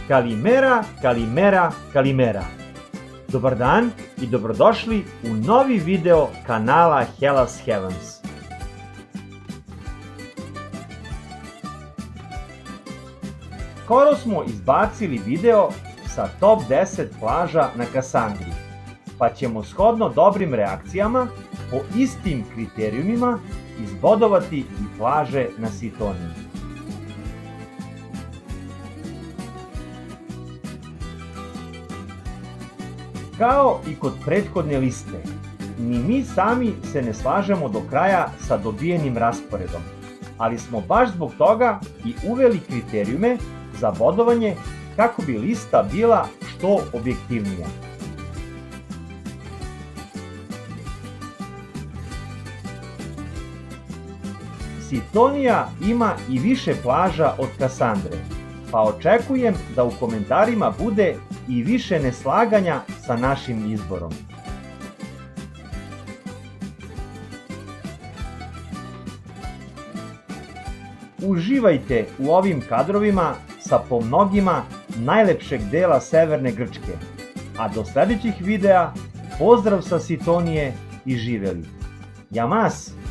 Kalimera, kalimera, kalimera. Dobar dan i dobrodošli u novi video kanala Hellas Heavens. Skoro smo izbacili video sa top 10 plaža na Kasandri, pa ćemo shodno dobrim reakcijama po istim kriterijumima izbodovati i plaže na Sitoniji. Kao i kod prethodne liste, ni mi sami se ne slažemo do kraja sa dobijenim rasporedom, ali smo baš zbog toga i uveli kriterijume za bodovanje kako bi lista bila što objektivnija. Sitonija ima i više plaža od Kasandre, pa očekujem da u komentarima bude i više neslaganja sa našim izborom. Uživajte u ovim kadrovima sa po mnogima najlepšeg dela severne Grčke, a do sledećih videa pozdrav sa Sitonije i živeli! Yamas!